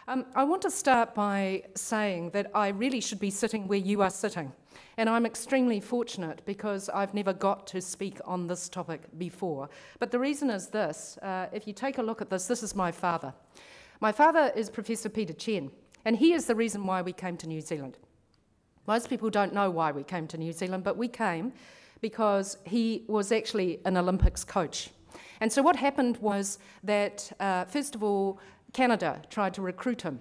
I want to start by saying that I really should be sitting where you are sitting. And I'm extremely fortunate because I've never got to speak on this topic before. But the reason is this. If you take a look at this, this is my father. My father is Professor Mai Chen, and he is the reason why we came to New Zealand. Most people don't know why we came to New Zealand, but we came because he was actually an Olympics coach. And so what happened was that, first of all, Canada tried to recruit him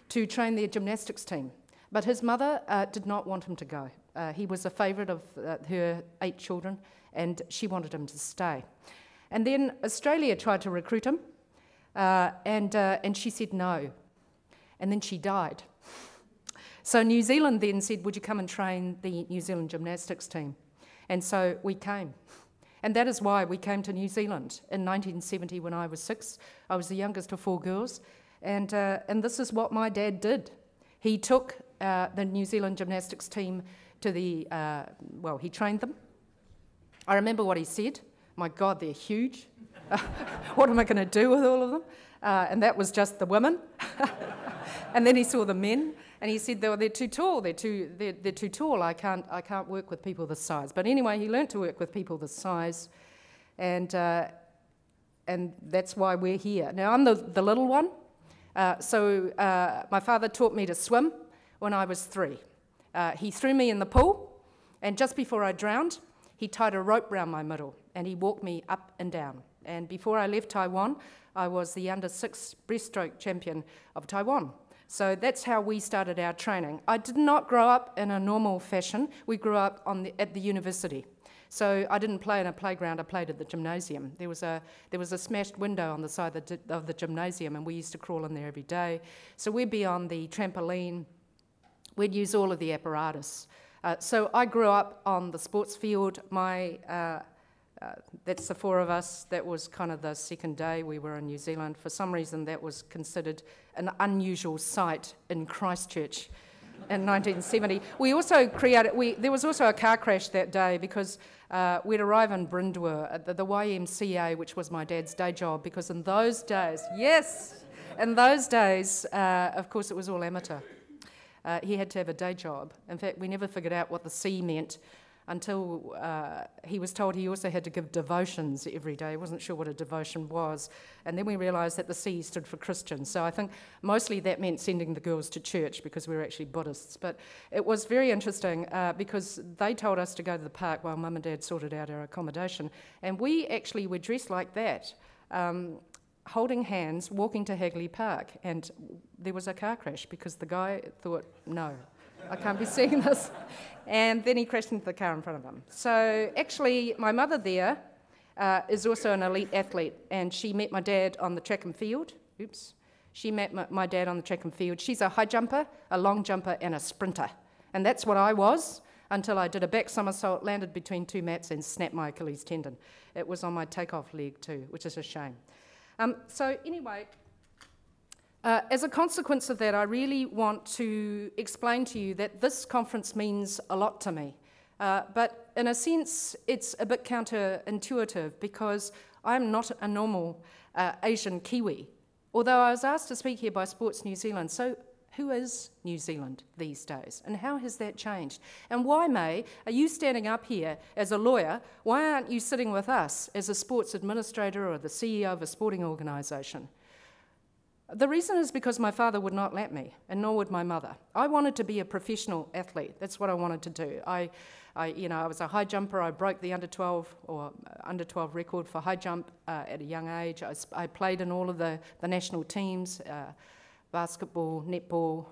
to train their gymnastics team, but his mother did not want him to go. He was a favourite of her 8 children, and she wanted him to stay. And then Australia tried to recruit him, and she said no. And then she died. So New Zealand then said, would you come and train the New Zealand gymnastics team? And so we came. And that is why we came to New Zealand in 1970 when I was 6. I was the youngest of 4 girls. And this is what my dad did. He took the New Zealand gymnastics team to the, well, he trained them. I remember what he said. My God, they're huge. What am I going to do with all of them? And that was just the women. And then he saw the men. And he said, they're too tall, they're too tall, I can't work with people this size. But anyway, he learnt to work with people this size, and that's why we're here. Now, I'm the little one, so my father taught me to swim when I was 3. He threw me in the pool, and just before I drowned, he tied a rope round my middle, and he walked me up and down. And before I left Taiwan, I was the under-6 breaststroke champion of Taiwan. So that's how we started our training. I did not grow up in a normal fashion. We grew up at the university. So I didn't play in a playground, I played at the gymnasium. There was a smashed window on the side of the gymnasium, and we used to crawl in there every day. So we'd be on the trampoline, we'd use all of the apparatus. So I grew up on the sports field. That's the 4 of us. That was kind of the second day we were in New Zealand. For some reason, that was considered an unusual sight in Christchurch in 1970. We also there was also a car crash that day because we'd arrive in Brindua at the YMCA, which was my dad's day job, because in those days, of course, it was all amateur. He had to have a day job. In fact, we never figured out what the C meant until he was told he also had to give devotions every day. He wasn't sure what a devotion was. And then we realised that the C stood for Christian. So I think mostly that meant sending the girls to church because we were actually Buddhists. But it was very interesting because they told us to go to the park while Mum and Dad sorted out our accommodation. And we actually were dressed like that, holding hands, walking to Hagley Park. And there was a car crash because the guy thought, no, I can't be seeing this. And then he crashed into the car in front of him. So actually, my mother there is also an elite athlete, and she met my dad on the track and field. Oops. She met my dad on the track and field. She's a high jumper, a long jumper, and a sprinter. And that's what I was until I did a back somersault, landed between 2 mats, and snapped my Achilles tendon. It was on my takeoff leg too, which is a shame. So anyway, as a consequence of that, I really want to explain to you that this conference means a lot to me. But in a sense, it's a bit counterintuitive because I'm not a normal Asian Kiwi. Although I was asked to speak here by Sports New Zealand, so who is New Zealand these days? And how has that changed? And why, May, are you standing up here as a lawyer? Why aren't you sitting with us as a sports administrator or the CEO of a sporting organisation? The reason is because my father would not let me, and nor would my mother. I wanted to be a professional athlete. That's what I wanted to do. I was a high jumper. I broke the under 12 record for high jump at a young age. I played in all of the national teams, basketball, netball.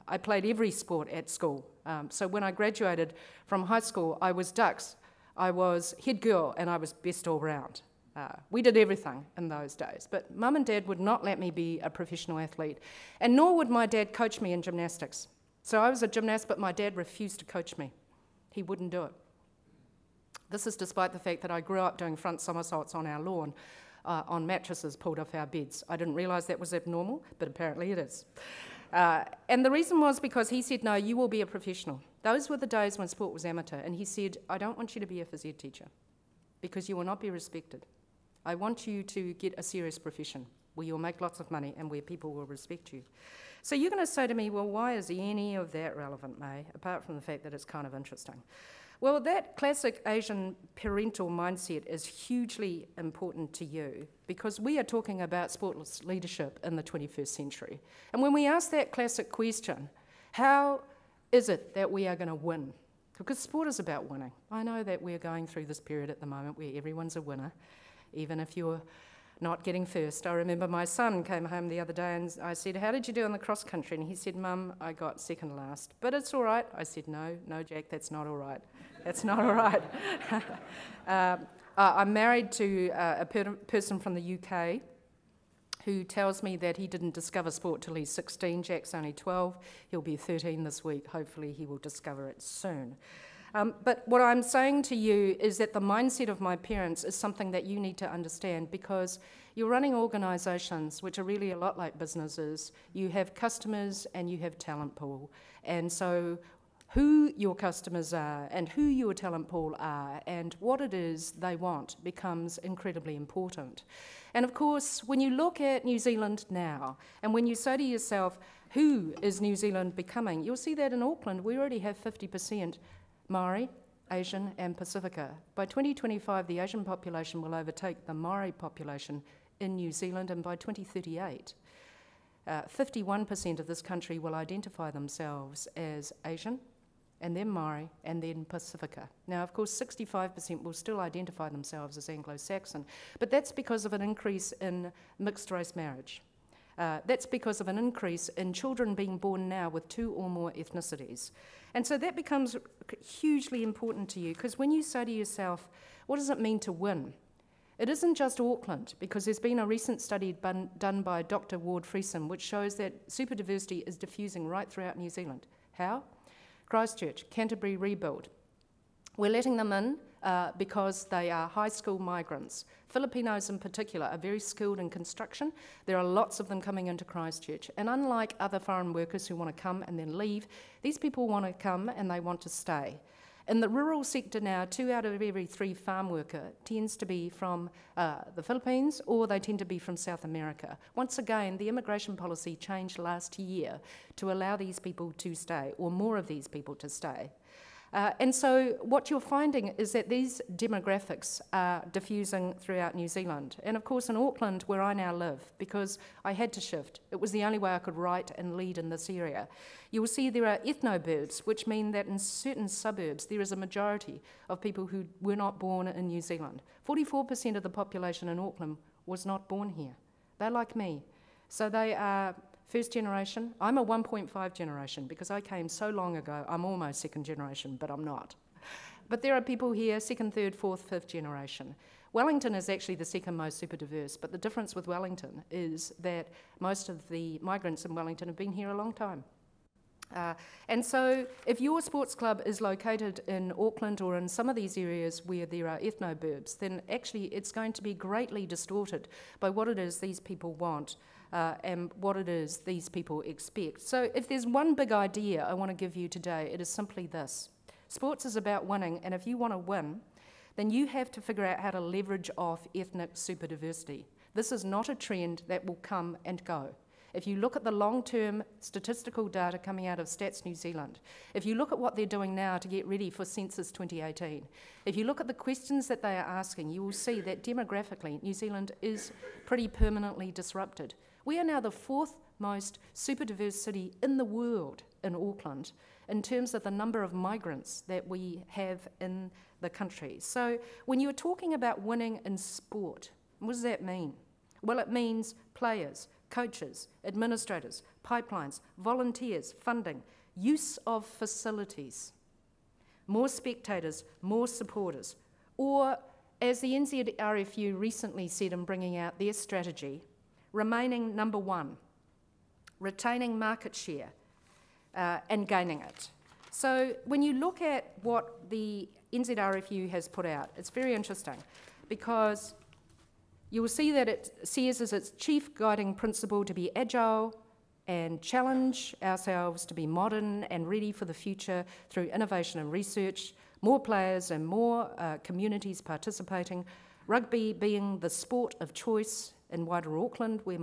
I played every sport at school. So when I graduated from high school, I was Ducks. I was head girl, and I was best all round. We did everything in those days, but Mum and Dad would not let me be a professional athlete, and nor would my dad coach me in gymnastics. So I was a gymnast, but my dad refused to coach me. He wouldn't do it. This is despite the fact that I grew up doing front somersaults on our lawn on mattresses pulled off our beds. I didn't realise that was abnormal, but apparently it is. And the reason was because he said, no, you will be a professional. Those were the days when sport was amateur, and he said, I don't want you to be a phys ed teacher because you will not be respected. I want you to get a serious profession where you'll make lots of money and where people will respect you. So you're going to say to me, well, why is any of that relevant, May, apart from the fact that it's kind of interesting? Well, that classic Asian parental mindset is hugely important to you because we are talking about sports leadership in the 21st century. And when we ask that classic question, how is it that we are going to win? Because sport is about winning. I know that we're going through this period at the moment where everyone's a winner, even if you're not getting first. I remember my son came home the other day and I said, how did you do on the cross country? And he said, Mum, I got second last. But it's all right. I said, no, Jack, that's not all right. That's not all right. I'm married to a person from the UK who tells me that he didn't discover sport till he's 16. Jack's only 12. He'll be 13 this week. Hopefully he will discover it soon. But what I'm saying to you is that the mindset of my parents is something that you need to understand because you're running organisations which are really a lot like businesses. You have customers and you have talent pool. And so who your customers are and who your talent pool are and what it is they want becomes incredibly important. And of course, when you look at New Zealand now and when you say to yourself, who is New Zealand becoming? You'll see that in Auckland, we already have 50% Maori, Asian and Pacifica. By 2025, the Asian population will overtake the Maori population in New Zealand, and by 2038, 51% of this country will identify themselves as Asian, and then Maori, and then Pacifica. Now, of course, 65% will still identify themselves as Anglo-Saxon, but that's because of an increase in mixed-race marriage. That's because of an increase in children being born now with 2 or more ethnicities. And so that becomes hugely important to you, because when you say to yourself, what does it mean to win? It isn't just Auckland, because there's been a recent study done by Dr. Ward Friesen, which shows that superdiversity is diffusing right throughout New Zealand. How? Christchurch, Canterbury rebuild. We're letting them in because they are high school migrants. Filipinos in particular are very skilled in construction. There are lots of them coming into Christchurch. And unlike other foreign workers who want to come and then leave, these people want to come and they want to stay. In the rural sector now, 2 out of every 3 farm worker tends to be from the Philippines or they tend to be from South America. Once again, the immigration policy changed last year to allow these people to stay, or more of these people to stay. And so what you're finding is that these demographics are diffusing throughout New Zealand. And of course in Auckland, where I now live, because I had to shift, it was the only way I could write and lead in this area. You will see there are ethnoburbs, which mean that in certain suburbs there is a majority of people who were not born in New Zealand. 44% of the population in Auckland was not born here. They're like me. So they are first generation. I'm a 1.5 generation because I came so long ago. I'm almost second generation, but I'm not. But there are people here, second, third, fourth, fifth generation. Wellington is actually the second most super diverse, but the difference with Wellington is that most of the migrants in Wellington have been here a long time. And so if your sports club is located in Auckland or in some of these areas where there are ethnoburbs, then actually it's going to be greatly distorted by what it is these people want and what it is these people expect. So if there's one big idea I want to give you today, it is simply this. Sports is about winning, and if you want to win, then you have to figure out how to leverage off ethnic superdiversity. This is not a trend that will come and go. If you look at the long-term statistical data coming out of Stats New Zealand, if you look at what they're doing now to get ready for Census 2018, if you look at the questions that they are asking, you will see that demographically New Zealand is pretty permanently disrupted. We are now the 4th most superdiverse city in the world in Auckland in terms of the number of migrants that we have in the country. So when you're talking about winning in sport, what does that mean? Well, it means players, coaches, administrators, pipelines, volunteers, funding, use of facilities, more spectators, more supporters, or as the NZRFU recently said in bringing out their strategy, remaining number 1, retaining market share and gaining it. So when you look at what the NZRFU has put out, it's very interesting because you will see that it says as its chief guiding principle to be agile and challenge ourselves to be modern and ready for the future through innovation and research, more players and more communities participating, rugby being the sport of choice In wider Auckland, where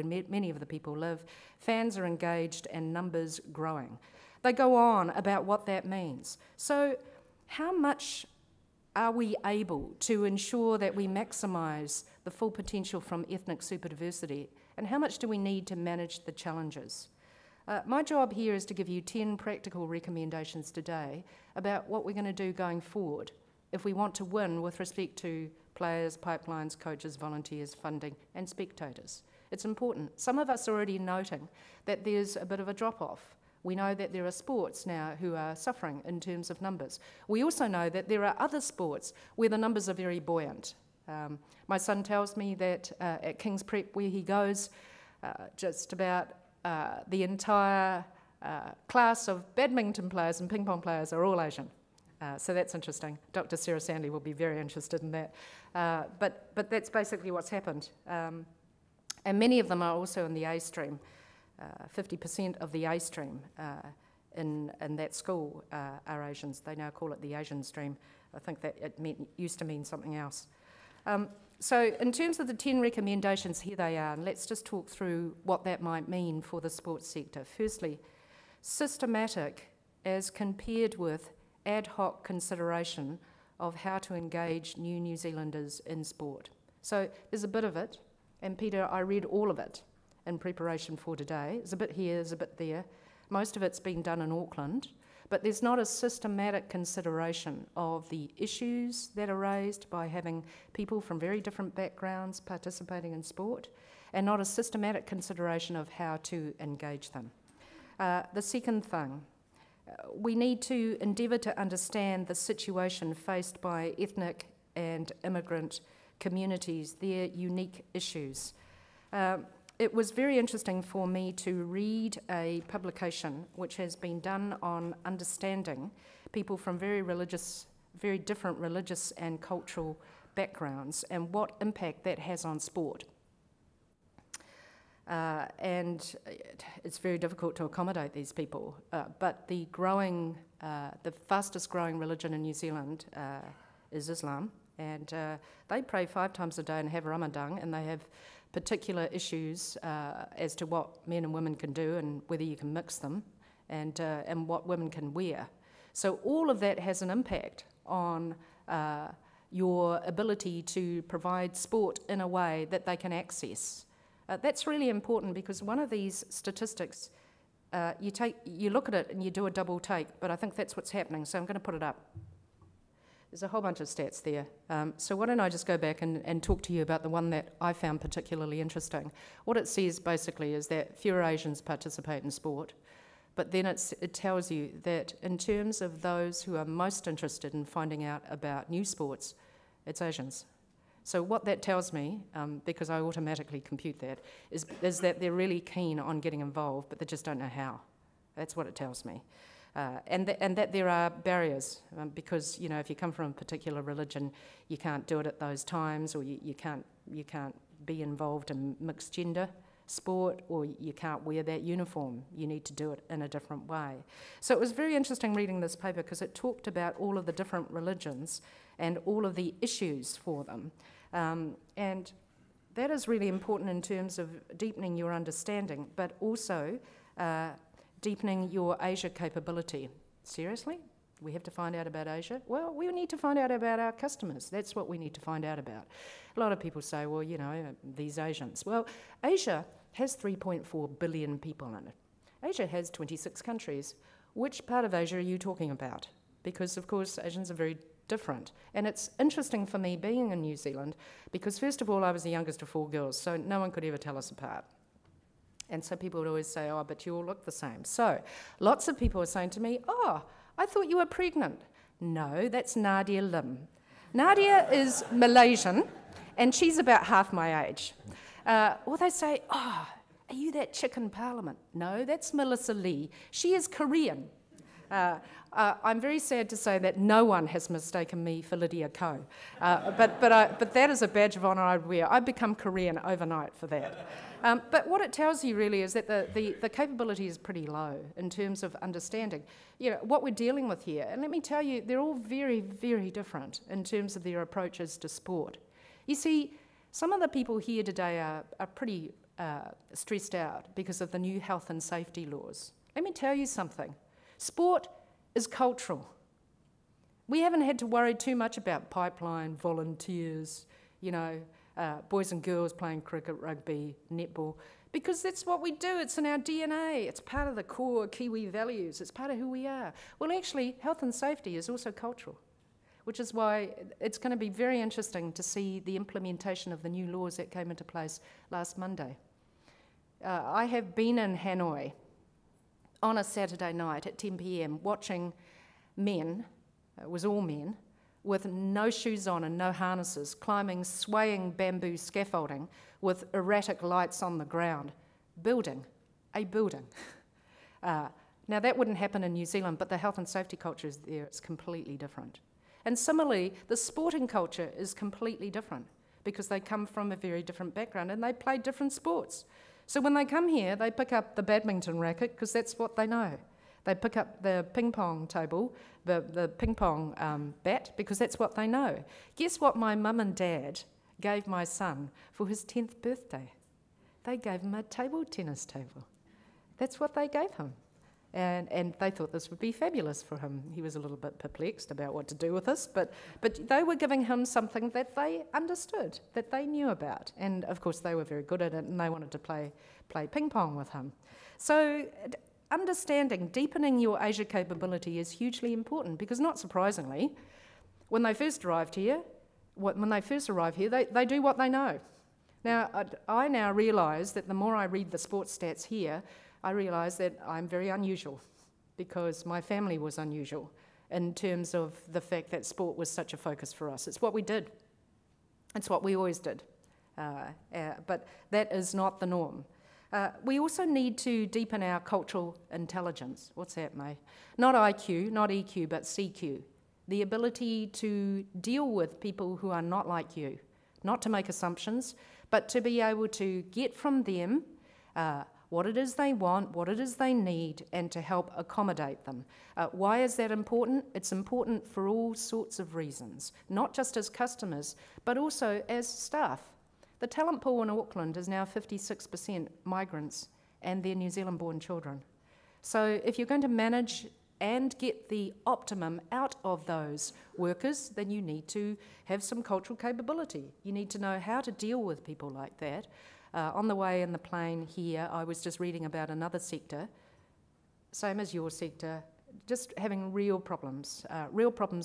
many of the people live, fans are engaged and numbers growing. They go on about what that means. So how much are we able to ensure that we maximise the full potential from ethnic superdiversity, and how much do we need to manage the challenges? My job here is to give you 10 practical recommendations today about what we're going to do going forward if we want to win with respect to players, pipelines, coaches, volunteers, funding, and spectators. It's important. Some of us are already noting that there's a bit of a drop-off. We know that there are sports now who are suffering in terms of numbers. We also know that there are other sports where the numbers are very buoyant. My son tells me that at King's Prep, where he goes, just about the entire class of badminton players and ping pong players are all Asian. So that's interesting. Dr. Sarah Sandley will be very interested in that. But that's basically what's happened. And many of them are also in the A stream. 50% of the A stream in that school are Asians. They now call it the Asian stream. I think that it used to mean something else. So in terms of the 10 recommendations, here they are, and let's just talk through what that might mean for the sports sector. Firstly, systematic as compared with ad hoc consideration of how to engage new New Zealanders in sport. So there's a bit of it, and Peter, I read all of it in preparation for today. There's a bit here, there's a bit there. Most of it's been done in Auckland, but there's not a systematic consideration of the issues that are raised by having people from very different backgrounds participating in sport, and not a systematic consideration of how to engage them. The second thing, we need to endeavour to understand the situation faced by ethnic and immigrant communities, their unique issues. It was very interesting for me to read a publication which has been done on understanding people from very different religious and cultural backgrounds and what impact that has on sport. And it's very difficult to accommodate these people, but the fastest growing religion in New Zealand is Islam, and they pray 5 times a day and have Ramadan, and they have particular issues as to what men and women can do and whether you can mix them, and what women can wear. So all of that has an impact on your ability to provide sport in a way that they can access. That's really important, because one of these statistics, you look at it and you do a double take, but I think that's what's happening, so I'm going to put it up. There's a whole bunch of stats there. So why don't I just go back and talk to you about the one that I found particularly interesting. What it says basically is that fewer Asians participate in sport, but then it tells you that in terms of those who are most interested in finding out about new sports, it's Asians. So what that tells me, because I automatically compute that, is that they're really keen on getting involved, but they just don't know how. That's what it tells me. And that there are barriers, because if you come from a particular religion, you can't do it at those times, or you can't be involved in mixed gender sport, or you can't wear that uniform. You need to do it in a different way. So it was very interesting reading this paper, because it talked about all of the different religions and all of the issues for them. And that is really important in terms of deepening your understanding, but also deepening your Asia capability. Seriously? We have to find out about Asia? Well, we need to find out about our customers. That's what we need to find out about. A lot of people say, well, these Asians. Well, Asia has 3.4 billion people in it. Asia has 26 countries. Which part of Asia are you talking about? Because, of course, Asians are very different. And it's interesting for me being in New Zealand, because first of all, I was the youngest of 4 girls, so no one could ever tell us apart. And so people would always say, oh, but you all look the same. So lots of people are saying to me, oh, I thought you were pregnant. No, that's Nadia Lim. Nadia is Malaysian, and she's about half my age. Or they say, oh, are you that chick in Parliament? No, that's Melissa Lee. She is Korean. I'm very sad to say that no one has mistaken me for Lydia Ko. But that is a badge of honour I'd wear. I'd become Korean overnight for that. But what it tells you really is that the capability is pretty low in terms of understanding what we're dealing with here. And let me tell you, they're all very, very different in terms of their approaches to sport. You see, Some of the people here today are pretty stressed out because of the new health and safety laws. Let me tell you something. Sport is cultural. We haven't had to worry too much about pipeline, volunteers, boys and girls playing cricket, rugby, netball, because that's what we do. It's in our DNA. It's part of the core Kiwi values. It's part of who we are. Well, actually, health and safety is also cultural, which is why it's going to be very interesting to see the implementation of the new laws that came into place last Monday. I have been in Hanoi on a Saturday night at 10 p.m. watching men, it was all men, with no shoes on and no harnesses, climbing swaying bamboo scaffolding with erratic lights on the ground, building a building. Now that wouldn't happen in New Zealand, but the health and safety culture is there, it's completely different. And similarly, the sporting culture is completely different because they come from a very different background and they play different sports. So when they come here, they pick up the badminton racket because that's what they know. They pick up the ping pong table, the ping pong bat, because that's what they know. Guess what my mum and dad gave my son for his 10th birthday? They gave him a table tennis table. That's what they gave him. And they thought this would be fabulous for him. He was a little bit perplexed about what to do with this, but they were giving him something that they understood, that they knew about. And of course they were very good at it and they wanted to play ping pong with him. So understanding, deepening your Asia capability is hugely important because not surprisingly, when they first arrive here, they do what they know. Now, I now realise that the more I read the sports stats here, I realise that I'm very unusual because my family was unusual in terms of the fact that sport was such a focus for us. It's what we did. It's what we always did. But that is not the norm. We also need to deepen our cultural intelligence. What's that, Mai? Not IQ, not EQ, but CQ. The ability to deal with people who are not like you. Not to make assumptions, but to be able to get from them what it is they want, what it is they need, and to help accommodate them. Why is that important? It's important for all sorts of reasons, not just as customers, but also as staff. The talent pool in Auckland is now 56% migrants and their New Zealand-born children. So if you're going to manage and get the optimum out of those workers, then you need to have some cultural capability. You need to know how to deal with people like that. On the way in the plane here, I was just reading about another sector, same as your sector, just having real problems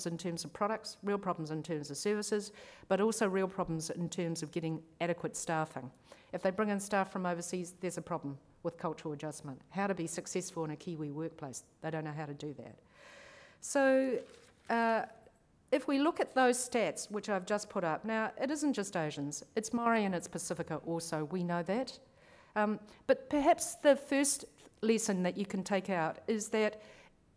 in terms of products, real problems in terms of services, but also real problems in terms of getting adequate staffing. If they bring in staff from overseas, there's a problem with cultural adjustment. How to be successful in a Kiwi workplace, they don't know how to do that. So if we look at those stats, which I've just put up, now it isn't just Asians, it's Maori and it's Pacifica also, we know that. But perhaps the first lesson that you can take out is that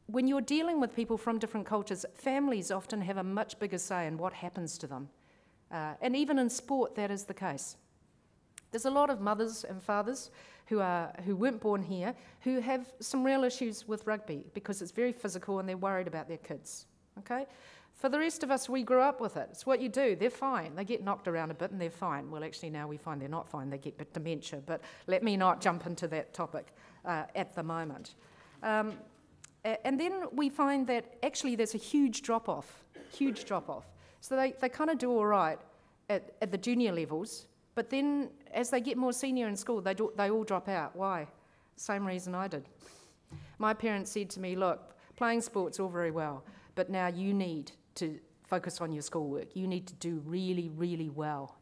when you're dealing with people from different cultures, families often have a much bigger say in what happens to them. And even in sport, that is the case. There's a lot of mothers and fathers who weren't born here who have some real issues with rugby because it's very physical and they're worried about their kids, okay? For the rest of us, we grew up with it. It's what you do. They're fine. They get knocked around a bit and they're fine. Well, actually, now we find they're not fine. They get dementia. But let me not jump into that topic at the moment. And then we find that actually there's a huge drop-off. So they kind of do all right at the junior levels, but then as they get more senior in school, they all drop out. Why? Same reason I did. My parents said to me, look, playing sport's all very well, but now you need to focus on your schoolwork. You need to do really, really well.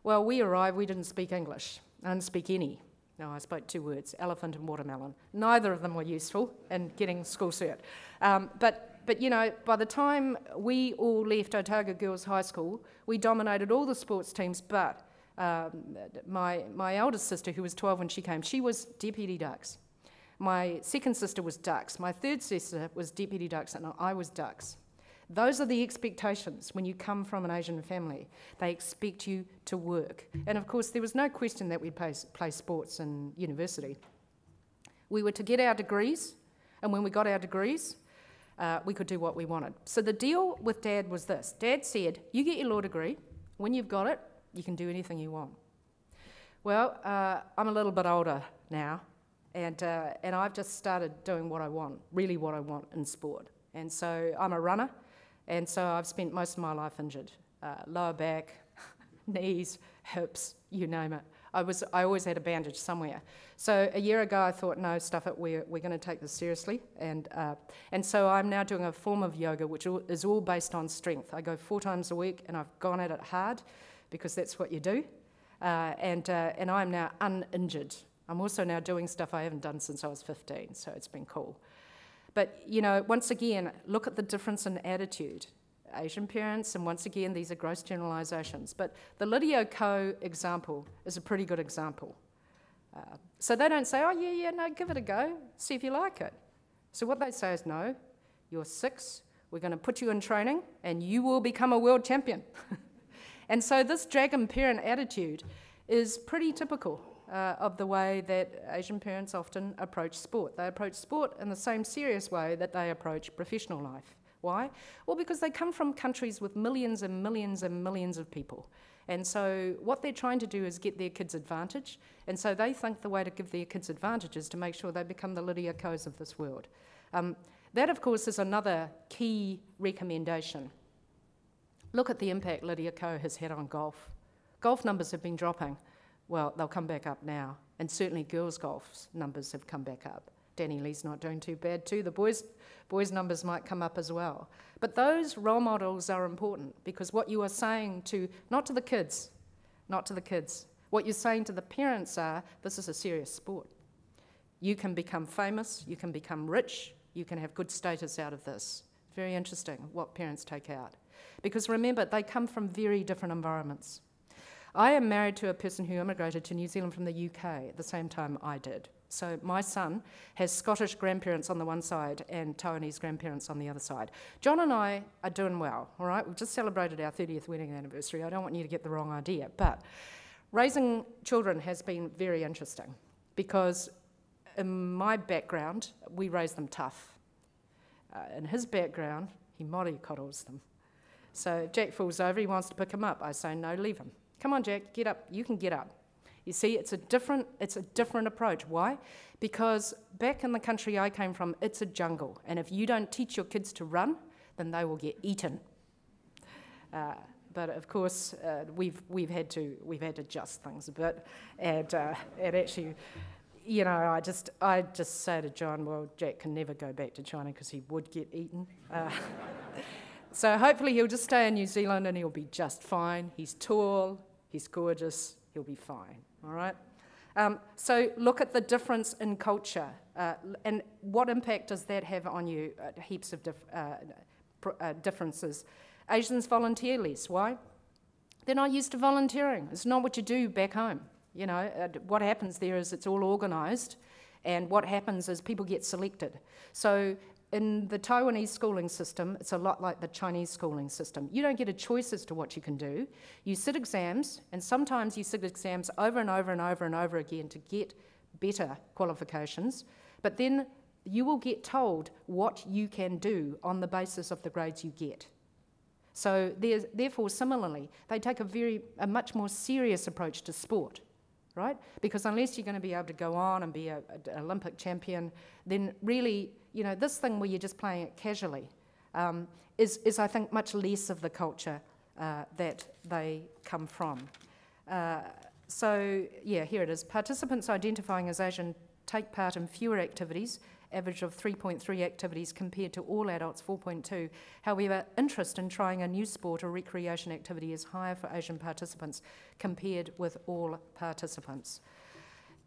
Well, we arrived, we didn't speak English. I didn't speak any. No, I spoke 2 words, elephant and watermelon. Neither of them were useful in getting school cert. But you know, by the time we all left Otago Girls High School, we dominated all the sports teams, but my eldest sister, who was 12 when she came, she was Deputy Ducks. My second sister was Ducks. My third sister was Deputy Ducks, and I was Ducks. Those are the expectations when you come from an Asian family. They expect you to work. And of course, there was no question that we'd play sports in university. We were to get our degrees, and when we got our degrees, we could do what we wanted. So the deal with Dad was this. Dad said, you get your law degree. When you've got it, You can do anything you want. Well, I'm a little bit older now, and I've just started doing what I want, really what I want in sport. And so I'm a runner, and so I've spent most of my life injured. Lower back, knees, hips, you name it. I always had a bandage somewhere. So a year ago I thought, no, stuff it, we're going to take this seriously. And so I'm now doing a form of yoga which is all based on strength. I go 4 times a week, and I've gone at it hard because that's what you do. And I'm now uninjured. I'm also now doing stuff I haven't done since I was 15, so it's been cool. But, you know, once again, look at the difference in attitude. Asian parents, and once again, these are gross generalisations. But the Lydia Ko example is a pretty good example. So they don't say, oh, yeah, no, give it a go, see if you like it. So what they say is, no, you're 6, we're going to put you in training, and you will become a world champion. And so this dragon parent attitude is pretty typical of the way that Asian parents often approach sport. They approach sport in the same serious way that they approach professional life. Why? Well, because they come from countries with millions and millions and millions of people. And so what they're trying to do is get their kids advantage. And so they think the way to give their kids advantage is to make sure they become the Lydia Ko's of this world. That, of course, is another key recommendation. Look at the impact Lydia Ko has had on golf. Golf numbers have been dropping. Well, they'll come back up now. And certainly girls' golf's numbers have come back up. Danny Lee's not doing too bad too. The boys' numbers might come up as well. But those role models are important, because what you are saying to, not to the kids, what you're saying to the parents are, this is a serious sport. You can become famous, you can become rich, you can have good status out of this. Very interesting what parents take out. Because remember, they come from very different environments. I am married to a person who immigrated to New Zealand from the UK at the same time I did. So my son has Scottish grandparents on the one side and Taiwanese grandparents on the other side. John and I are doing well, all right? We've just celebrated our 30th wedding anniversary. I don't want you to get the wrong idea, but raising children has been very interesting, because in my background, we raise them tough. In his background, he mollycoddles them. So if Jack falls over, he wants to pick him up. I say, no, leave him. Come on, Jack, get up. You can get up. You see, it's a different approach. Why? Because back in the country I came from, it's a jungle. And if you don't teach your kids to run, then they will get eaten. But of course, we've had to adjust things a bit. And actually, you know, I just say to John, well, Jack can never go back to China because he would get eaten. So hopefully he'll just stay in New Zealand and he'll be just fine. He's tall, he's gorgeous, he'll be fine, all right? So look at the difference in culture and what impact does that have on you? Heaps of differences. Asians volunteer less. Why? They're not used to volunteering. It's not what you do back home. You know, what happens there is it's all organised, and what happens is people get selected. So in the Taiwanese schooling system, it's a lot like the Chinese schooling system. You don't get a choice as to what you can do. You sit exams, and sometimes you sit exams over and over and over and over again to get better qualifications, but then you will get told what you can do on the basis of the grades you get. So therefore, similarly, they take a much more serious approach to sport, right? Because unless you're going to be able to go on and be an Olympic champion, then really, you know, this thing where you're just playing it casually is I think, much less of the culture that they come from. So, yeah, here it is. Participants identifying as Asian take part in fewer activities, average of 3.3 activities compared to all adults, 4.2. However, interest in trying a new sport or recreation activity is higher for Asian participants compared with all participants.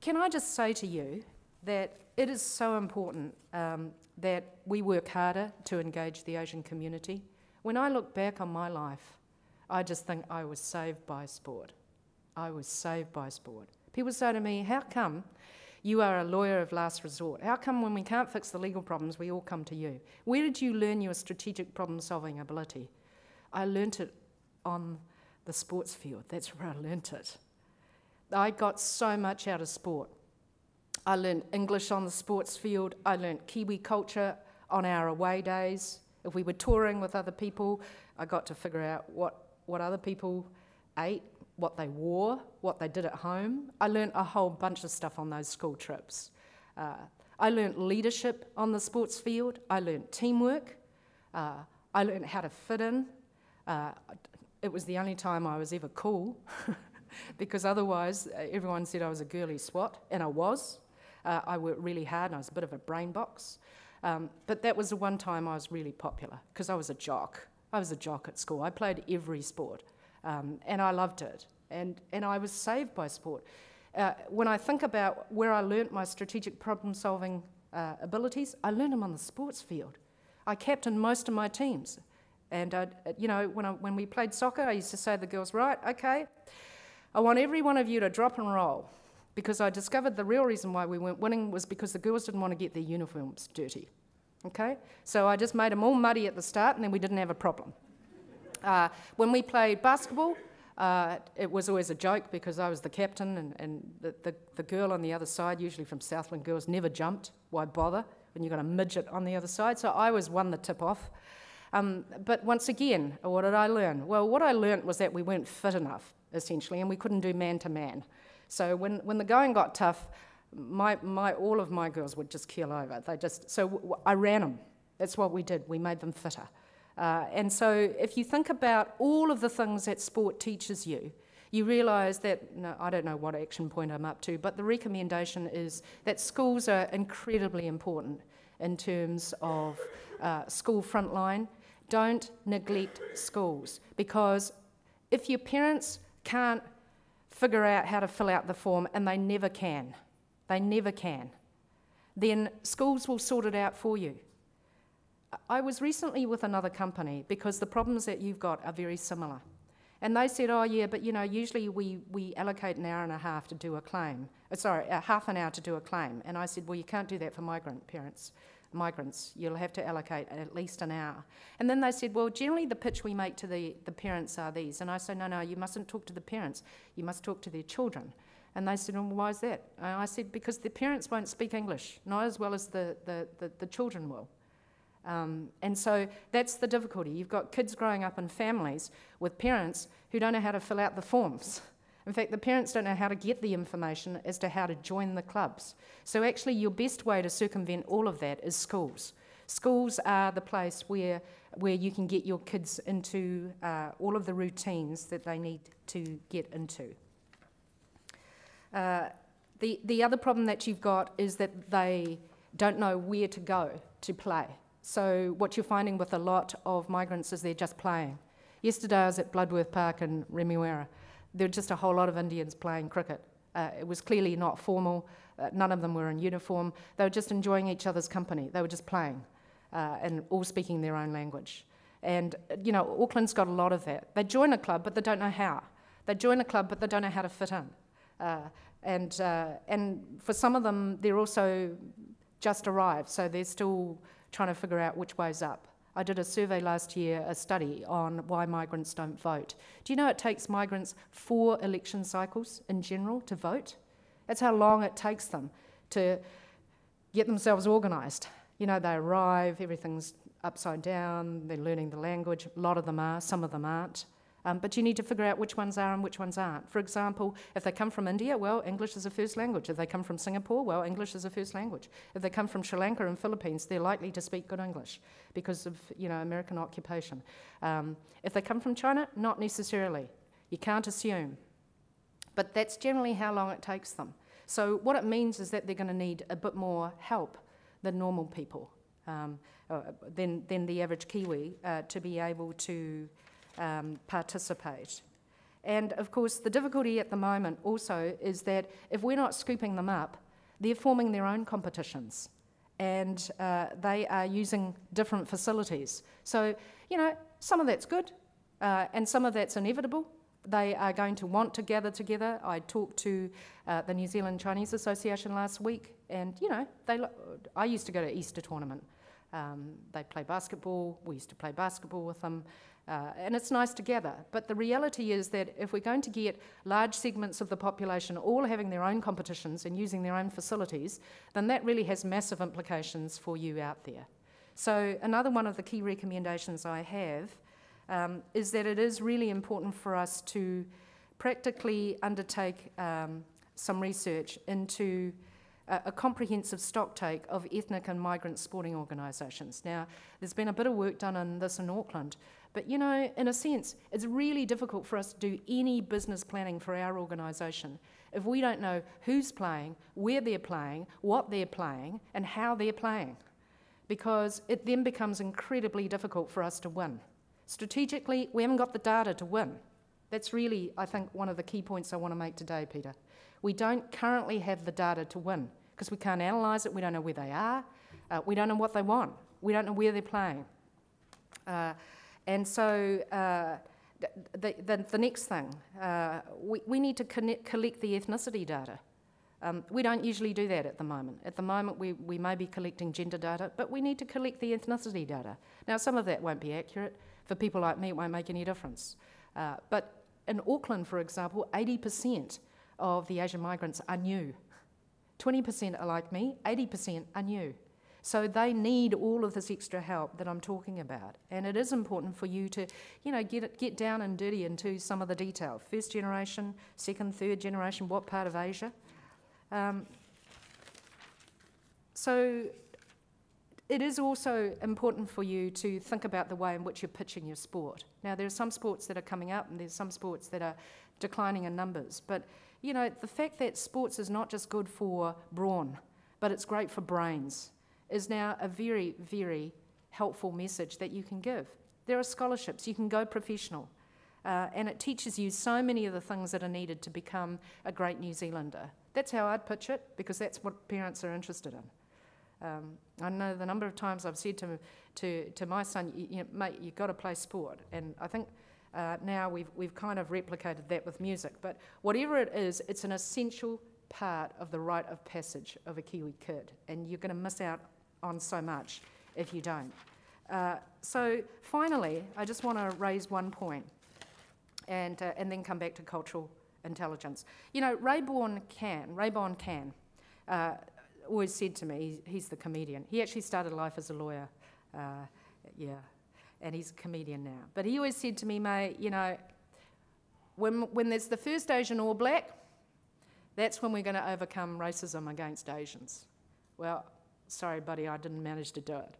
Can I just say to you that it is so important that we work harder to engage the Asian community. When I look back on my life, I just think I was saved by sport. I was saved by sport. People say to me, how come you are a lawyer of last resort? How come when we can't fix the legal problems, we all come to you? Where did you learn your strategic problem-solving ability? I learnt it on the sports field. That's where I learnt it. I got so much out of sport. I learned English on the sports field. I learnt Kiwi culture on our away days. If we were touring with other people, I got to figure out what other people ate, what they wore, what they did at home. I learnt a whole bunch of stuff on those school trips. I learnt leadership on the sports field. I learnt teamwork. I learnt how to fit in. It was the only time I was ever cool, because otherwise everyone said I was a girly swat, and I was. I worked really hard, and I was a bit of a brain box. But that was the one time I was really popular, because I was a jock. I was a jock at school. I played every sport, and I loved it. And I was saved by sport. When I think about where I learnt my strategic problem-solving abilities, I learned them on the sports field. I captained most of my teams. And, when we played soccer, I used to say to the girls, right, okay, I want every one of you to drop and roll, because I discovered the real reason why we weren't winning was because the girls didn't want to get their uniforms dirty. Okay? So I just made them all muddy at the start, and then we didn't have a problem. When we played basketball, it was always a joke because I was the captain, and the girl on the other side, usually from Southland girls, never jumped. Why bother when you've got a midget on the other side? So I always won the tip-off. But once again, what did I learn? Well, what I learned was that we weren't fit enough, essentially, and we couldn't do man-to-man. So when the going got tough, all of my girls would just keel over. So I ran them. That's what we did. We made them fitter. And so if you think about all of the things that sport teaches you, you realise that, no, I don't know what action point I'm up to, but the recommendation is that schools are incredibly important in terms of school frontline. Don't neglect schools, because if your parents can't figure out how to fill out the form, and they never can, then schools will sort it out for you. I was recently with another company because the problems that you've got are very similar. And they said, oh yeah, but usually we allocate an hour and a half to do a claim. Half an hour to do a claim. And I said, well, you can't do that for migrants. You'll have to allocate at least an hour. And then they said, well, generally the pitch we make to the parents are these. And I said, no, you mustn't talk to the parents. You must talk to their children. And they said, well, why is that? And I said, because the parents won't speak English, not as well as the children will. And so that's the difficulty. You've got kids growing up in families with parents who don't know how to fill out the forms. In fact, the parents don't know how to get the information as to how to join the clubs. So actually your best way to circumvent all of that is schools. Schools are the place where you can get your kids into all of the routines that they need to get into. The other problem that you've got is that they don't know where to go to play. So what you're finding with a lot of migrants is they're just playing. Yesterday I was at Bloodworth Park in Remuera. There were just a whole lot of Indians playing cricket. It was clearly not formal. None of them were in uniform. They were just enjoying each other's company. They were just playing and all speaking their own language. And, Auckland's got a lot of that. They join a club, but they don't know how. They join a club, but they don't know how to fit in. And for some of them, they're also just arrived, so they're still trying to figure out which way's up. I did a survey last year, a study on why migrants don't vote. Do you know it takes migrants 4 election cycles in general to vote? That's how long it takes them to get themselves organised. They arrive, everything's upside down, they're learning the language. A lot of them are, some of them aren't. But you need to figure out which ones are and which ones aren't. For example, if they come from India, well, English is a first language. If they come from Singapore, well, English is a first language. If they come from Sri Lanka and Philippines, they're likely to speak good English because of, American occupation. If they come from China, not necessarily. You can't assume. But that's generally how long it takes them. So what it means is that they're going to need a bit more help than normal people, than the average Kiwi, to be able to participate. And of course the difficulty at the moment also is that if we're not scooping them up, they're forming their own competitions and they are using different facilities. So, some of that's good and some of that's inevitable. They are going to want to gather together. I talked to the New Zealand Chinese Association last week and, I used to go to Easter tournament. They play basketball, we used to play basketball with them. And it's nice to gather, but the reality is that if we're going to get large segments of the population all having their own competitions and using their own facilities, then that really has massive implications for you out there. So another one of the key recommendations I have is that it is really important for us to practically undertake some research into a comprehensive stocktake of ethnic and migrant sporting organisations. Now, there's been a bit of work done on this in Auckland, but you know, in a sense, it's really difficult for us to do any business planning for our organisation if we don't know who's playing, where they're playing, what they're playing, and how they're playing, because it then becomes incredibly difficult for us to win. Strategically, we haven't got the data to win. That's really, I think, one of the key points I want to make today, Peter. We don't currently have the data to win because we can't analyse it, we don't know where they are, we don't know what they want, we don't know where they're playing. And so the next thing, we need to collect the ethnicity data. We don't usually do that at the moment. At the moment, we may be collecting gender data, but we need to collect the ethnicity data. Now, some of that won't be accurate. For people like me, it won't make any difference. But in Auckland, for example, 80% of the Asian migrants are new. 20% are like me, 80% are new. So they need all of this extra help that I'm talking about. And it is important for you to, you know, get down and dirty into some of the detail. First generation, second, third generation, what part of Asia? So it is also important for you to think about the way in which you're pitching your sport. Now, there are some sports that are coming up and there's some sports that are declining in numbers. But, you know, the fact that sports is not just good for brawn, but it's great for brains, is now a very, very helpful message that you can give. There are scholarships, you can go professional, and it teaches you so many of the things that are needed to become a great New Zealander. That's how I'd pitch it, because that's what parents are interested in. I know the number of times I've said to my son, mate, you've got to play sport, and I think now we've kind of replicated that with music, but whatever it is, it's an essential part of the rite of passage of a Kiwi kid, and you're going to miss out on so much if you don't. So finally, I just want to raise one point and then come back to cultural intelligence. You know, Raybon Can always said to me, he's the comedian. He actually started life as a lawyer, and he's a comedian now. But he always said to me, mate, you know, when there's the first Asian All Black, that's when we're going to overcome racism against Asians. Well, sorry, buddy, I didn't manage to do it.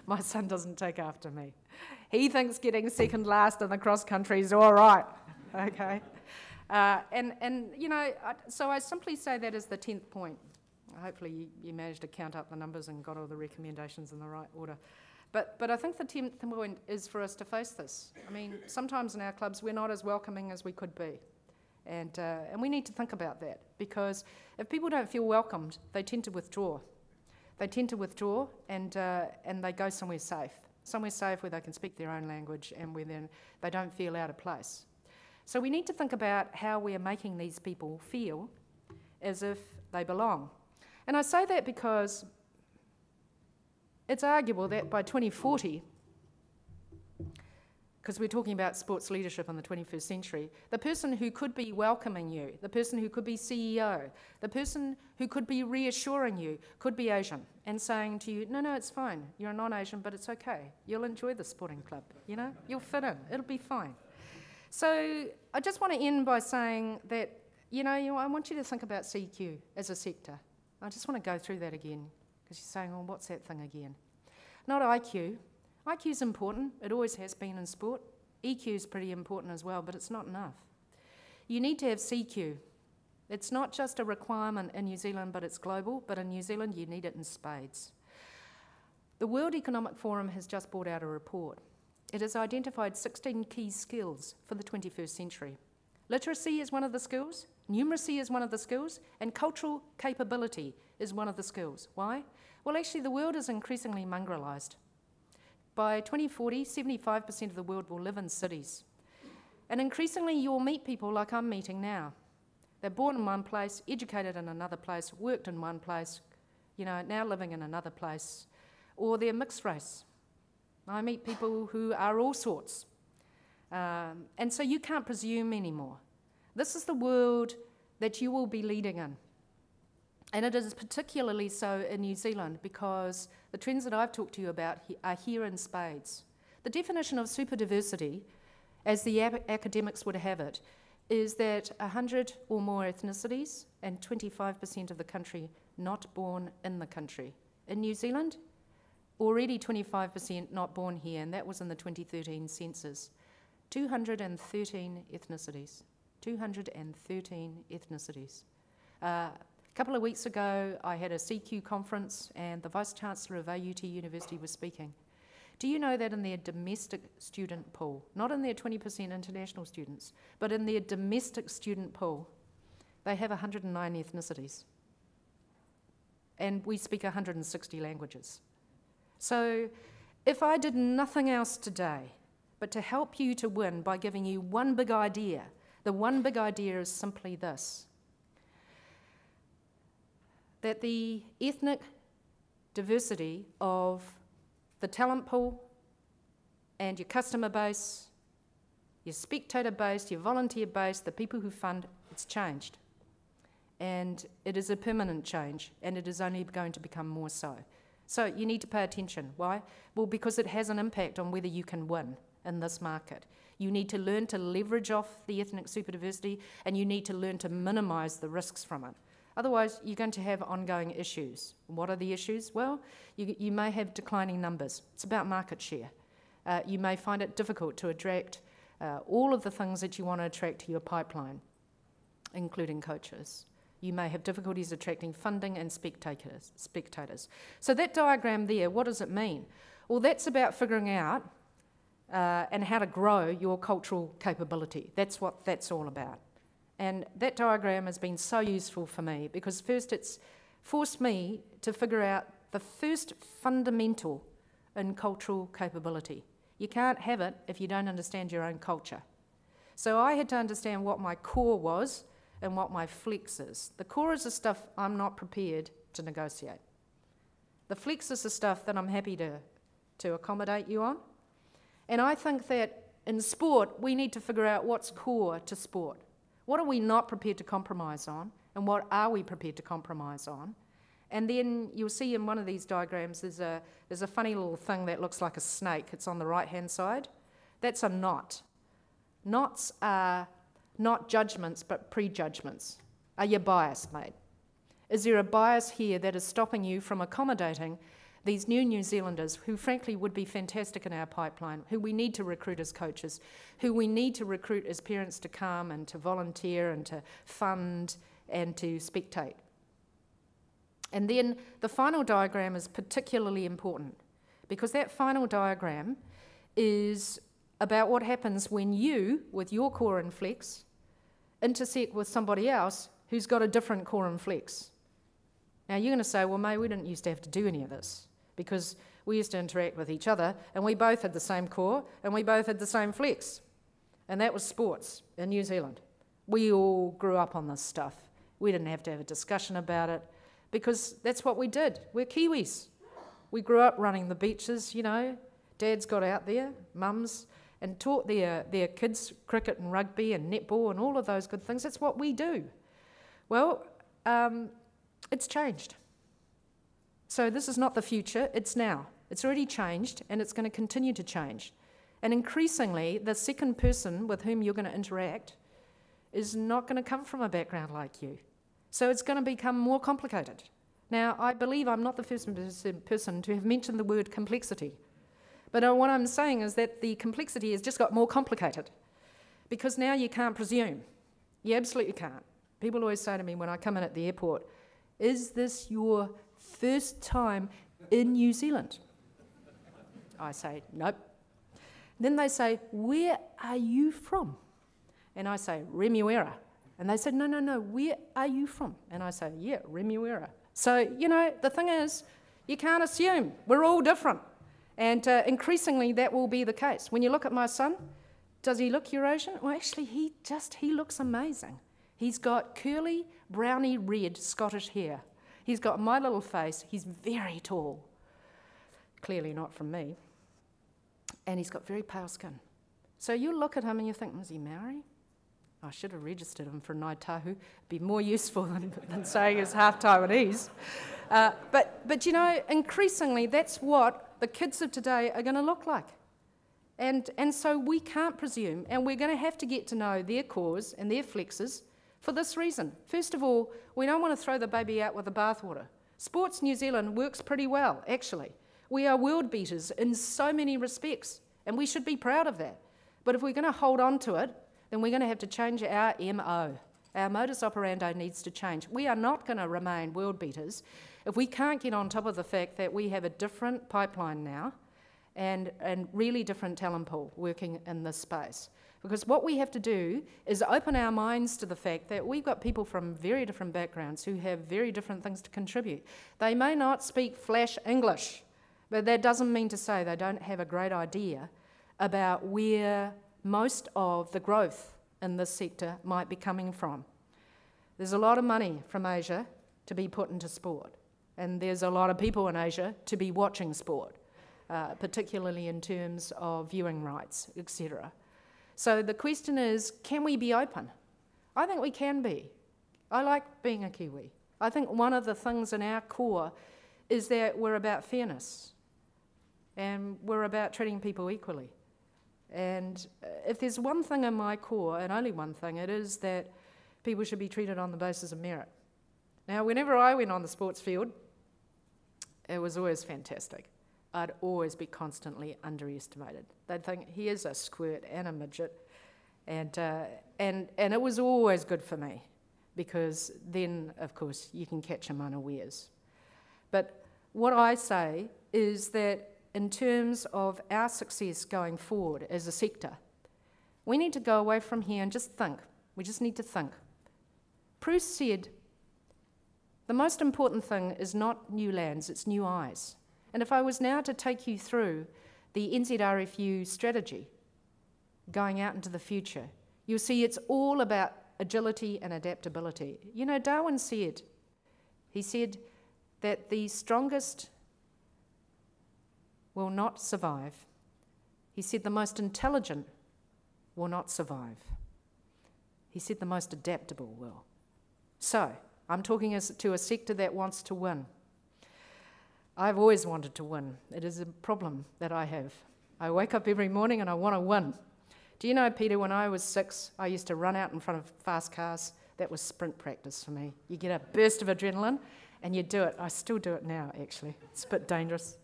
My son doesn't take after me. He thinks getting second last in the cross country is all right, okay? And you know, so I simply say that as the 10th point. Hopefully you managed to count up the numbers and got all the recommendations in the right order. But I think the 10th point is for us to face this. I mean, sometimes in our clubs we're not as welcoming as we could be. And we need to think about that, because if people don't feel welcomed, they tend to withdraw. They tend to withdraw and they go somewhere safe where they can speak their own language and where then they don't feel out of place. So we need to think about how we are making these people feel as if they belong. And I say that because it's arguable that by 2040, because we're talking about sports leadership in the 21st century, the person who could be welcoming you, the person who could be CEO, the person who could be reassuring you could be Asian and saying to you, no, it's fine, you're a non-Asian, but it's okay. You'll enjoy the sporting club, you know? You'll fit in, it'll be fine. So I just want to end by saying that, you know, I want you to think about CQ as a sector. I just want to go through that again, because you're saying, well, what's that thing again? Not IQ. IQ is important, it always has been in sport. EQ is pretty important as well, but it's not enough. You need to have CQ. It's not just a requirement in New Zealand, but it's global, but in New Zealand you need it in spades. The World Economic Forum has just brought out a report. It has identified 16 key skills for the 21st century. Literacy is one of the skills, numeracy is one of the skills, and cultural capability is one of the skills. Why? Well, actually the world is increasingly mongrelized. By 2040, 75% of the world will live in cities. And increasingly you'll meet people like I'm meeting now. They're born in one place, educated in another place, worked in one place, you know, now living in another place, or they're mixed race. I meet people who are all sorts. And so you can't presume anymore. This is the world that you will be leading in. And it is particularly so in New Zealand because the trends that I've talked to you about are here in spades. The definition of superdiversity, as the academics would have it, is that 100 or more ethnicities and 25% of the country not born in the country. In New Zealand, already 25% not born here, and that was in the 2013 census. 213 ethnicities. 213 ethnicities. A couple of weeks ago, I had a CQ conference, and the Vice-Chancellor of AUT University was speaking. Do you know that in their domestic student pool, not in their 20% international students, but in their domestic student pool, they have 109 ethnicities. And we speak 160 languages. So if I did nothing else today but to help you to win by giving you one big idea, the one big idea is simply this: that the ethnic diversity of the talent pool and your customer base, your spectator base, your volunteer base, the people who fund, it's changed. And it is a permanent change, and it is only going to become more so. So you need to pay attention. Why? Well, because it has an impact on whether you can win in this market. You need to learn to leverage off the ethnic superdiversity, and you need to learn to minimise the risks from it. Otherwise, you're going to have ongoing issues. What are the issues? Well, you may have declining numbers. It's about market share. You may find it difficult to attract all of the things that you want to attract to your pipeline, including coaches. You may have difficulties attracting funding and spectators. So that diagram there, what does it mean? Well, that's about figuring out and how to grow your cultural capability. That's what that's all about. And that diagram has been so useful for me because first it's forced me to figure out the first fundamental in cultural capability. You can't have it if you don't understand your own culture. So I had to understand what my core was and what my flex is. The core is the stuff I'm not prepared to negotiate. The flex is the stuff that I'm happy to accommodate you on. And I think that in sport, we need to figure out what's core to sport. What are we not prepared to compromise on, and what are we prepared to compromise on? And then you'll see in one of these diagrams, there's a funny little thing that looks like a snake. It's on the right-hand side. That's a knot. Knots are not judgments, but prejudgments. Are you biased, mate? Is there a bias here that is stopping you from accommodating these New Zealanders who frankly would be fantastic in our pipeline, who we need to recruit as coaches, who we need to recruit as parents to come and to volunteer and to fund and to spectate? And then the final diagram is particularly important because that final diagram is about what happens when you, with your core and flex, intersect with somebody else who's got a different core and flex. Now you're going to say, well, May, we didn't used to have to do any of this because we used to interact with each other and we both had the same core and we both had the same flex. And that was sports in New Zealand. We all grew up on this stuff. We didn't have to have a discussion about it because that's what we did. We're Kiwis. We grew up running the beaches, you know. Dads got out there, mums, and taught their kids cricket and rugby and netball and all of those good things. That's what we do. Well, it's changed. So this is not the future, it's now. It's already changed and it's going to continue to change. And increasingly, the second person with whom you're going to interact is not going to come from a background like you. So it's going to become more complicated. Now, I believe I'm not the first person to have mentioned the word complexity. But what I'm saying is that the complexity has just got more complicated because now you can't presume. You absolutely can't. People always say to me when I come in at the airport, is this your first time in New Zealand? I say, nope. Then they say, where are you from? And I say, Remuera. And they said, no, where are you from? And I say, yeah, Remuera. So, you know, the thing is, you can't assume. We're all different. And increasingly, that will be the case. When you look at my son, does he look Eurasian? Well, actually, he looks amazing. He's got curly, browny red Scottish hair. He's got my little face. He's very tall. Clearly not from me. And he's got very pale skin. So you look at him and you think, is he Maori? I should have registered him for Ngāi Tahu. It'd be more useful than saying he's half Taiwanese. But you know, increasingly, that's what the kids of today are going to look like. And so we can't presume, and we're going to have to get to know their cause and their flexes for this reason. First of all, we don't want to throw the baby out with the bathwater. Sports New Zealand works pretty well, actually. We are world beaters in so many respects, and we should be proud of that. But if we're going to hold on to it, then we're going to have to change our MO. Our modus operandi needs to change. We are not going to remain world beaters if we can't get on top of the fact that we have a different pipeline now and really different talent pool working in this space. Because what we have to do is open our minds to the fact that we've got people from very different backgrounds who have very different things to contribute. They may not speak flash English, but that doesn't mean to say they don't have a great idea about where most of the growth in this sector might be coming from. There's a lot of money from Asia to be put into sport, and there's a lot of people in Asia to be watching sport, particularly in terms of viewing rights, etc. So the question is, can we be open? I think we can be. I like being a Kiwi. I think one of the things in our core is that we're about fairness, and we're about treating people equally. And if there's one thing in my core, and only one thing, it is that people should be treated on the basis of merit. Now, whenever I went on the sports field, it was always fantastic. I'd always be constantly underestimated. They'd think, here's a squirt and a midget. And it was always good for me, because then, of course, you can catch them unawares. But what I say is that in terms of our success going forward as a sector, we need to go away from here and just think. We just need to think. Bruce said, the most important thing is not new lands, it's new eyes. And if I was now to take you through the NZRFU strategy going out into the future, you'll see it's all about agility and adaptability. You know, Darwin said, he said that the strongest will not survive. He said the most intelligent will not survive. He said the most adaptable will. So, I'm talking to a sector that wants to win. I've always wanted to win. It is a problem that I have. I wake up every morning and I want to win. Do you know, Peter, when I was 6, I used to run out in front of fast cars. That was sprint practice for me. You get a burst of adrenaline and you do it. I still do it now, actually. It's a bit dangerous.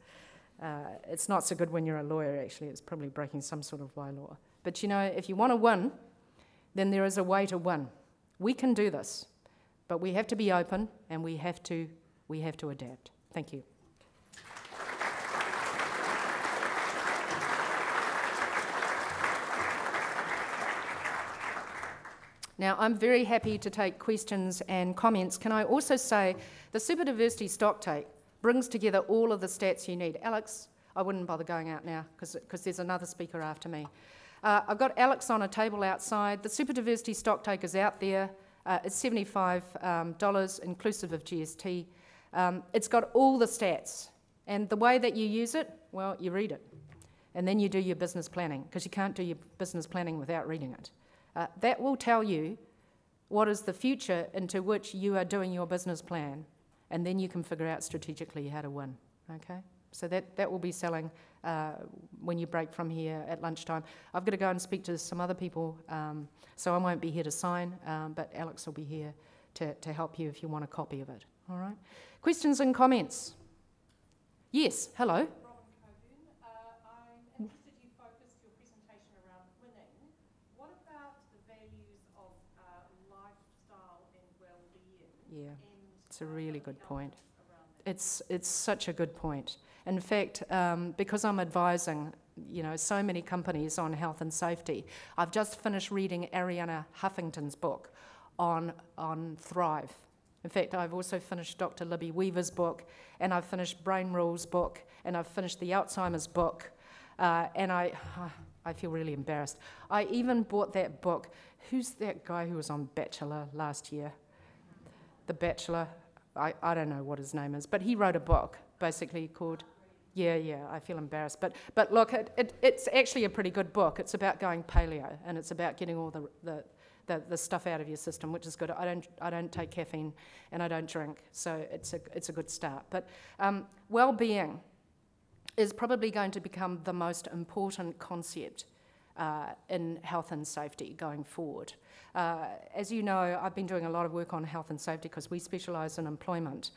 It's not so good when you're a lawyer, actually. It's probably breaking some sort of bylaw. But you know, if you want to win, then there is a way to win. We can do this, but we have to be open and we have to adapt. Thank you. Now, I'm very happy to take questions and comments. Can I also say the Superdiversity Stocktake brings together all of the stats you need. Alex, I wouldn't bother going out now because there's another speaker after me. I've got Alex on a table outside. The Superdiversity Stocktake is out there. It's $75 inclusive of GST. It's got all the stats. And the way that you use it, well, you read it. And then you do your business planning, because you can't do your business planning without reading it. That will tell you what is the future into which you are doing your business plan, and then you can figure out strategically how to win, okay? So that will be selling when you break from here at lunchtime. I've got to go and speak to some other people, so I won't be here to sign, but Alex will be here to help you if you want a copy of it, all right? Questions and comments? Yes, hello. Yeah, it's a really good point. It's such a good point. In fact, because I'm advising, you know, so many companies on health and safety, I've just finished reading Arianna Huffington's book on Thrive. In fact, I've also finished Dr. Libby Weaver's book, and I've finished Brain Rules' book, and I've finished the Alzheimer's book, and I feel really embarrassed. I even bought that book. Who's that guy who was on Bachelor last year? The Bachelor, I don't know what his name is, but he wrote a book basically called, yeah, I feel embarrassed. But look, it's actually a pretty good book. It's about going paleo, and it's about getting all the stuff out of your system, which is good. I don't take caffeine, and I don't drink, so it's a good start. But well-being, is probably going to become the most important concept in health and safety going forward. As you know, I've been doing a lot of work on health and safety because we specialise in employment.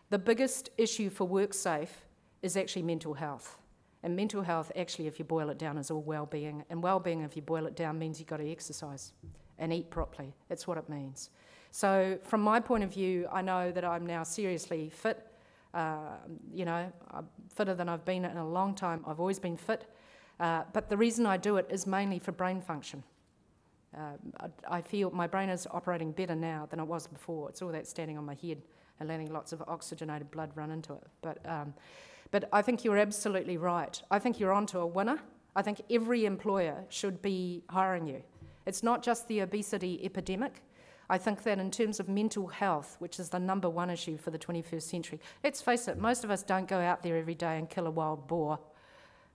The biggest issue for WorkSafe is actually mental health. And mental health, actually, if you boil it down, is all well-being. And well-being, if you boil it down, means you've got to exercise and eat properly. That's what it means. So from my point of view, I know that I'm now seriously fit. You know, I'm fitter than I've been in a long time. I've always been fit. But the reason I do it is mainly for brain function. I feel my brain is operating better now than it was before. It's all that standing on my head and letting lots of oxygenated blood run into it. But I think you're absolutely right. I think you're onto a winner. I think every employer should be hiring you. It's not just the obesity epidemic. I think that in terms of mental health, which is the #1 issue for the 21st century, let's face it, most of us don't go out there every day and kill a wild boar.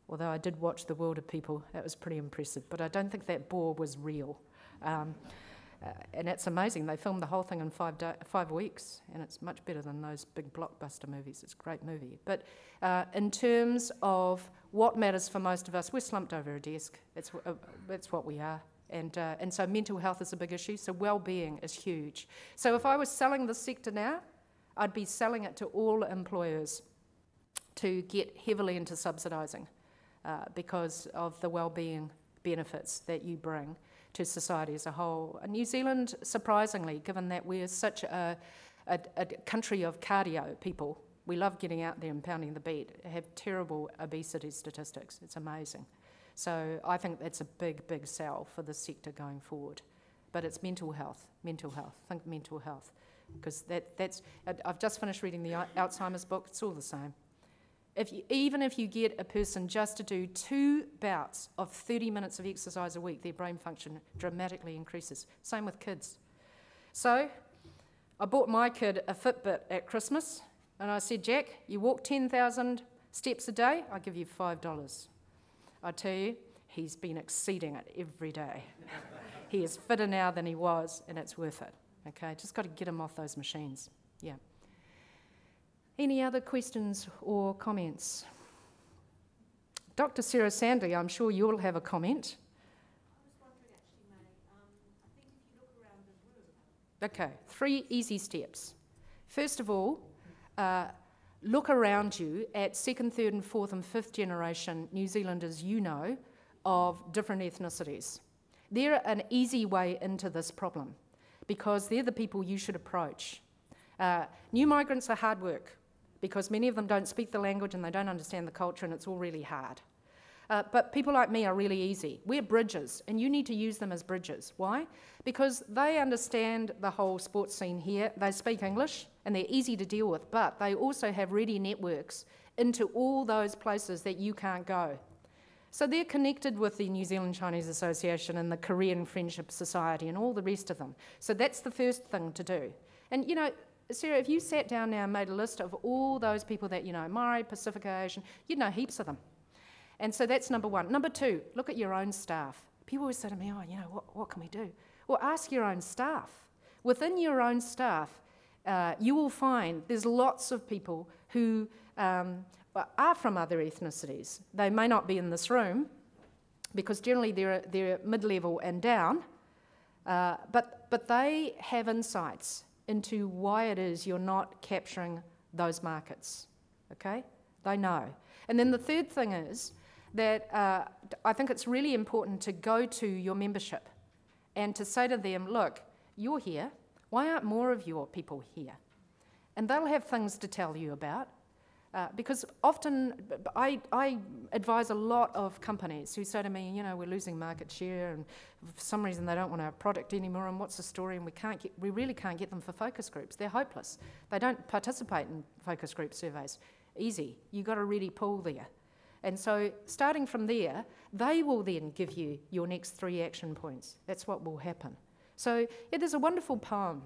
Although I did watch The World of People, that was pretty impressive, but I don't think that boar was real. And it's amazing, they filmed the whole thing in 5 weeks, and it's much better than those big blockbuster movies. It's a great movie. But in terms of what matters for most of us, we're slumped over a desk. That's what we are. And so mental health is a big issue, so well-being is huge. So if I was selling this sector now, I'd be selling it to all employers to get heavily into subsidising because of the well-being benefits that you bring to society as a whole. And New Zealand, surprisingly, given that we're such a country of cardio people, we love getting out there and pounding the beat, have terrible obesity statistics. It's amazing. So I think that's a big, big sell for the sector going forward. But it's mental health, think mental health. Because that's, I've just finished reading the Alzheimer's book, it's all the same. Even if you get a person just to do 2 bouts of 30 minutes of exercise a week, their brain function dramatically increases. Same with kids. So I bought my kid a Fitbit at Christmas, and I said, Jack, you walk 10,000 steps a day, I'll give you $5. I tell you, he's been exceeding it every day. He is fitter now than he was, and it's worth it. Okay, just got to get him off those machines. Yeah. Any other questions or comments? Dr. Sarah Sandley, I'm sure you'll have a comment. I was wondering actually, May, I think if you look around the room. Okay, 3 easy steps. First of all, look around you at 2nd, 3rd and 4th and 5th generation New Zealanders you know of different ethnicities. They're an easy way into this problem because they're the people you should approach. New migrants are hard work because many of them don't speak the language and they don't understand the culture and it's all really hard. But people like me are really easy. We're bridges and you need to use them as bridges. Why? Because they understand the whole sports scene here, they speak English and they're easy to deal with, but they also have ready networks into all those places that you can't go. So they're connected with the New Zealand Chinese Association and the Korean Friendship Society and all the rest of them. So that's the first thing to do. And you know, Sarah, if you sat down now and made a list of all those people that you know, Maori, Pacific Asian, you'd know heaps of them. And so that's #1. #2, look at your own staff. People always say to me, oh, you know, what can we do? Well, ask your own staff. Within your own staff, you will find there's lots of people who are from other ethnicities. They may not be in this room, because generally they're mid-level and down, but they have insights into why it is you're not capturing those markets, okay? They know. And then the third thing is that I think it's really important to go to your membership and to say to them, look, you're here, why aren't more of your people here? And they'll have things to tell you about. Because often I advise a lot of companies who say to me, you know, we're losing market share and for some reason they don't want our product anymore and what's the story, and we really can't get them for focus groups. They're hopeless. They don't participate in focus group surveys. Easy. You've got to really pull there. And so starting from there, they will then give you your next 3 action points. That's what will happen. So yeah, there's a wonderful poem.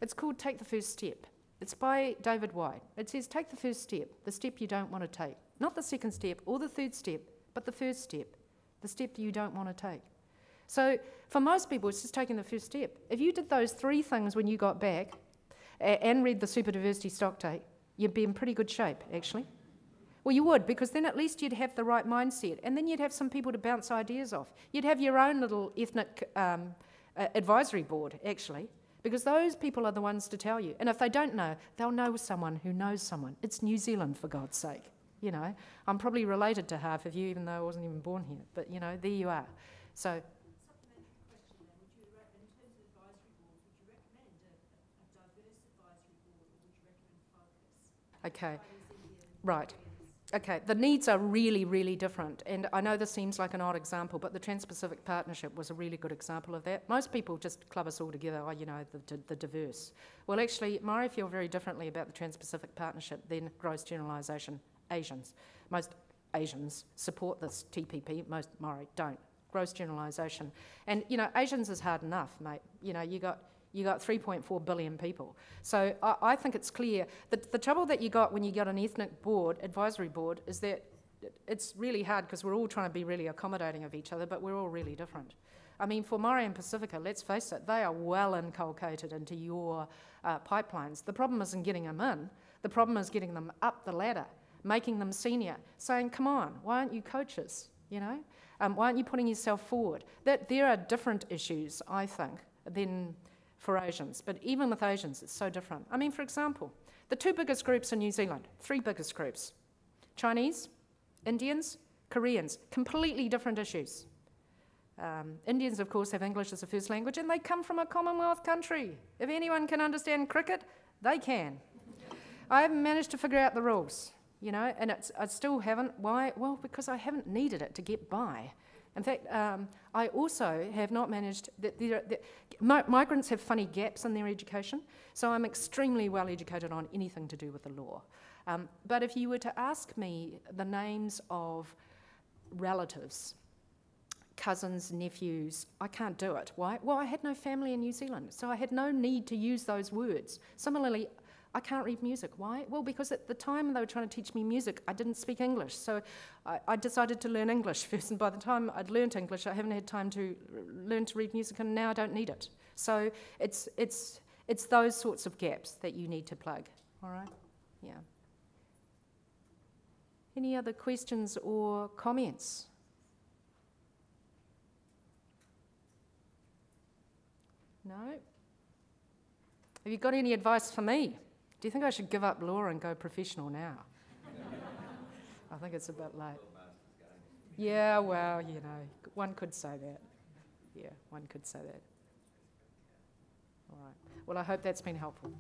It's called Take the First Step. It's by David White. It says, take the first step, the step you don't want to take. Not the second step or the third step, but the first step, the step that you don't want to take. So for most people, it's just taking the first step. If you did those 3 things when you got back and read the Superdiversity Stocktake, you'd be in pretty good shape, actually. Well, you would, because then at least you'd have the right mindset, and then you'd have some people to bounce ideas off. You'd have your own little ethnic advisory board, actually, because those people are the ones to tell you. And if they don't know, they'll know someone who knows someone. It's New Zealand, for God's sake. You know, I'm probably related to half of you, even though I wasn't even born here. But, you know, there you are. So, Supplementary question then, in terms of advisory boards, would you recommend a diverse advisory board, or would you recommend focus? okay, right. Okay, the needs are really, really different. And I know this seems like an odd example, but the Trans-Pacific Partnership was a really good example of that. Most people just club us all together, oh, you know, the diverse. Well, actually, Maori feel very differently about the Trans-Pacific Partnership than gross generalisation Asians. Most Asians support this TPP, most Maori don't. Gross generalisation. And, you know, Asians is hard enough, mate. You know, you got 3.4 billion people. So I think it's clear that the trouble that you got when you got an ethnic board, advisory board, is that it's really hard because we're all trying to be really accommodating of each other, but we're all really different. I mean, for Māori and Pacifica, let's face it, they are well inculcated into your pipelines. The problem isn't getting them in. The problem is getting them up the ladder, making them senior, saying, come on, why aren't you coaches, you know? Why aren't you putting yourself forward? There are different issues, I think, than for Asians, but even with Asians, it's so different. I mean, for example, the two biggest groups in New Zealand, three biggest groups, Chinese, Indians, Koreans, completely different issues. Indians, of course, have English as a first language, and they come from a Commonwealth country. If anyone can understand cricket, they can. I haven't managed to figure out the rules, you know, and I still haven't. Why? Well, because I haven't needed it to get by. In fact, I also have not managed, migrants have funny gaps in their education, so I'm extremely well educated on anything to do with the law. But if you were to ask me the names of relatives, cousins, nephews, I can't do it. Why? Well, I had no family in New Zealand, so I had no need to use those words. Similarly, I can't read music. Why? Well, because at the time they were trying to teach me music, I didn't speak English. So I decided to learn English first. And by the time I'd learnt English, I haven't had time to learn to read music, and now I don't need it. So it's those sorts of gaps that you need to plug. All right? Yeah. Any other questions or comments? No? Have you got any advice for me? Do you think I should give up law and go professional now? I think it's a bit late. Yeah, well, you know, one could say that. Yeah, one could say that. All right. Well, I hope that's been helpful.